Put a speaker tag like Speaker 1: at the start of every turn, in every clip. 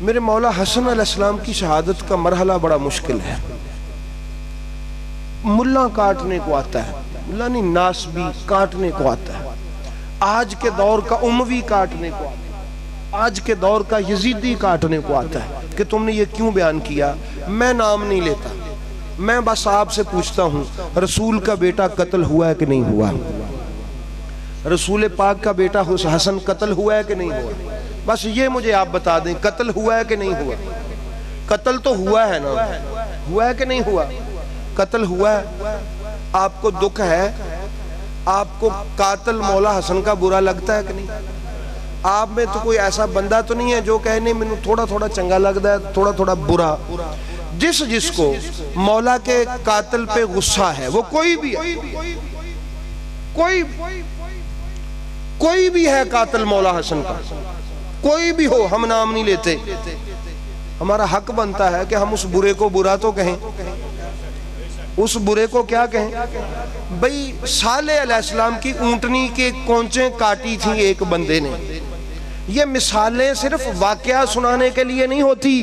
Speaker 1: میرے مولا حسن علیہ السلام کی شہادت کا مرحلہ بڑا مشکل ہے. ملا کاٹنے کو آتا ہے، ملا نہیں، ناسبی کاٹنے کو آتا ہے. آج کے دور کا اموی کاٹنے کو آتا ہے، آج کے دور کا یزیدی کاٹنے کو آتا ہے کہ تم نے یہ کیوں بیان کیا. میں نام نہیں لیتا، میں بس آپ سے پوچھتا ہوں رسول کا بیٹا قتل ہوا ہے کہ نہیں ہوا؟ رسول پاک کا بیٹا حسن قتل ہوا ہے کہ نہیں ہوا؟ بس یہ مجھے آپ بتا دیں، قتل ہوا ہے کہ نہیں ہوا؟ قتل تو ہوا ہے نا، ہوا ہے کہ نہیں ہوا؟ قتل ہوا ہے. آپ کو دکھ ہے؟ آپ کو قاتل مولا حسن کا برا لگتا ہے کہ نہیں؟ آپ میں تو کوئی ایسا بندہ تو نہیں ہے جو کہے نہیں مینوں تھوڑا تھوڑا چنگا لگتا ہے، تھوڑا تھوڑا برا. جس کو مولا کے قاتل پہ غصہ ہے، وہ کوئی بھی ہے، کوئی بھی ہے قاتل مولا حسن کا، کوئی بھی ہو، ہم نام نہیں لیتے. ہمارا حق بنتا ہے کہ ہم اس برے کو برا تو کہیں. اس برے کو کیا کہیں؟ بھئی صالح علیہ السلام کی اونٹنی کے کونچیں کاٹی تھیں ایک بندے نے. یہ مثالیں صرف واقعہ سنانے کے لیے نہیں ہوتی.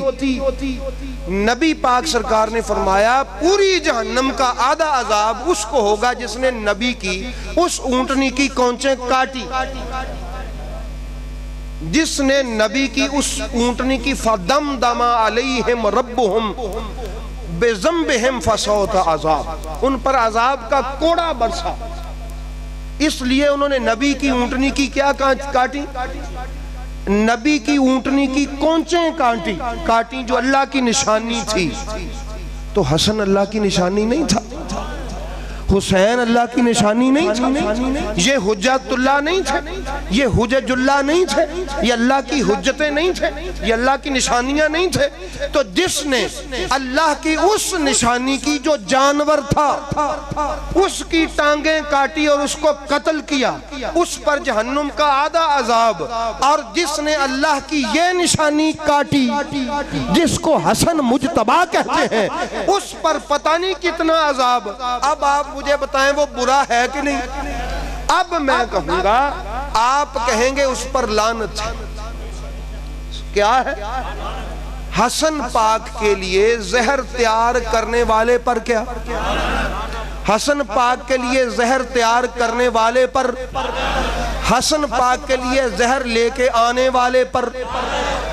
Speaker 1: نبی پاک سرکار نے فرمایا پوری جہنم کا آدھا عذاب اس کو ہوگا جس نے نبی کی اس اونٹنی کی کونچیں کاٹی، جس نے نبی کی اس اونٹنی کی فَدَمْدَمَ عَلَيْهِمْ رَبُّهُمْ بِذَنبِهِمْ فَسَوْتَ عَذَاب، ان پر عذاب کا کوڑا برسا. اس لیے انہوں نے نبی کی اونٹنی کی کیا کاٹی؟ نبی کی اونٹنی کی کونچیں کاٹی جو اللہ کی نشانی تھی. تو حسن اللہ کی نشانی نہیں تھا، حسین اللہ کی نشانی نہیں تھا، یہ حجت اللہ نہیں تھے، یہ حجج اللہ نہیں تھے، یہ اللہ کی حجتیں نہیں تھے، یہ اللہ کی نشانیاں نہیں تھے. تو جس نے اللہ کی اس نشانی کی جو جانور تھا اس کی ٹانگیں کاٹی اور اس کو قتل کیا، اس پر جہنم کا آدھا عذاب. اور جس نے اللہ کی یہ نشانی کاٹی جس کو حسن مجتبی کہتے ہیں، اس پر پتہ نہیں کتنا عذاب. اب آپ مجھے بتائیں وہ برا ہے کہ نہیں؟ اب میں کہوں گا، آپ کہیں گے اس پر لعنت ہے. کیا ہے؟ حسن پاک کے لیے زہر تیار کرنے والے پر کیا؟ حسن پاک کے لیے زہر تیار کرنے والے پر، حسن پاک کے لیے زہر لے کے آنے والے پر،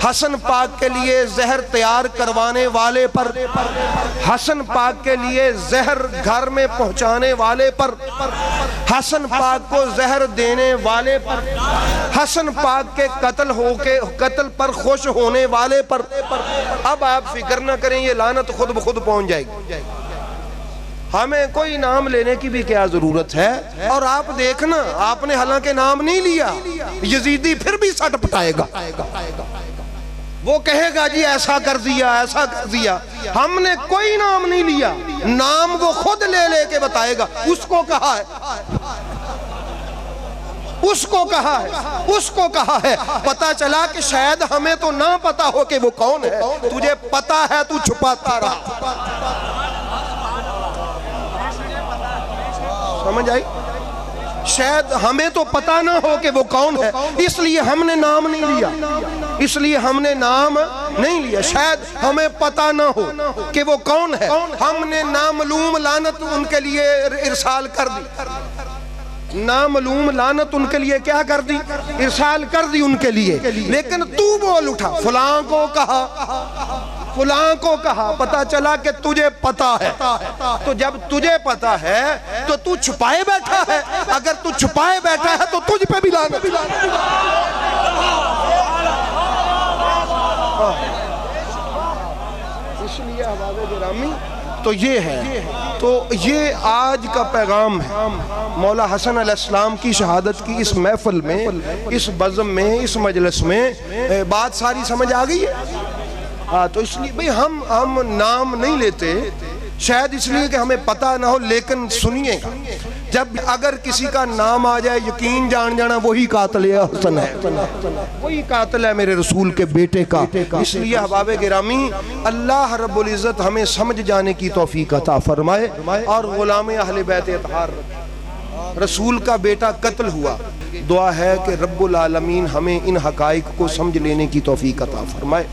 Speaker 1: حسن پاک کے لیے زہر تیار کروانے والے پر، حسن پاک کے لیے زہر گھر میں پہنچانے والے پر، حسن پاک کو زہر دینے والے پر، حسن پاک کے قتل پر خوش ہونے والے پر. اب آپ فکر نہ کریں، یہ لعنت خود بخود پہنچ جائے گی. ہمیں کوئی نام لینے کی بھی کیا ضرورت ہے؟ اور آپ دیکھنا، آپ نے حالانکہ نام نہیں لیا، یزیدی پھر بھی سٹ پٹائے گا. وہ کہے گا جی ایسا کر دیا، ایسا کر دیا. ہم نے کوئی نام نہیں لیا، نام وہ خود لے لے کے بتائے گا. اس کو کہا ہے، اس کو کہا ہے، اس کو کہا ہے. پتا چلا کہ شاید ہمیں تو نہ پتا ہو کہ وہ کون ہے. تجھے پتا ہے، تو چھپاتا رہا. سمجھ آئی؟ شاید ہمیں تو پتا نہ ہو کہ وہ کون ہے، اس لیے ہم نے نام نہیں لیا، اس لیے ہم نے نام نہیں لیا. شاید ہمیں پتا نہ ہو کہ وہ کون ہے، ہم نے نامعلوم لعنت ان کے لیے ارسال کر دی. نامعلوم لعنت ان کے لیے کیا کر دی؟ ارسال کر دی ان کے لیے. لیکن تو بول اٹھا، فلاں کو کہا، فلاں کو کہا. پتا چلا کہ تجھے پتا ہے. تو جب تجھے پتا ہے تو تو چھپائے بیٹھا ہے. اگر تو چھپائے بیٹھا ہے تو تجھ پہ بھی لعنت. اس لیے احباب گرامی تو یہ ہے، تو یہ آج کا پیغام ہے. مولا حسن علیہ السلام کی شہادت کی اس محفل میں، اس بزم میں، اس مجلس میں بات ساری سمجھ آ گئی ہے. تو اس لیے بھئی ہم نام نہیں لیتے، شاید اس لیے کہ ہمیں پتہ نہ ہو. لیکن سنیے گا، جب اگر کسی کا نام آ جائے یقین جان جانا وہی قاتل حسن ہے، وہی قاتل ہے میرے رسول کے بیٹے کا. اس لیے احباب گرامی اللہ رب العزت ہمیں سمجھ جانے کی توفیق عطا فرمائے اور غلام اہل بیت اطہار رکھے. رسول کا بیٹا قتل ہوا، دعا ہے کہ رب العالمین ہمیں ان حقائق کو سمجھ لینے کی توفیق عطا فرمائے.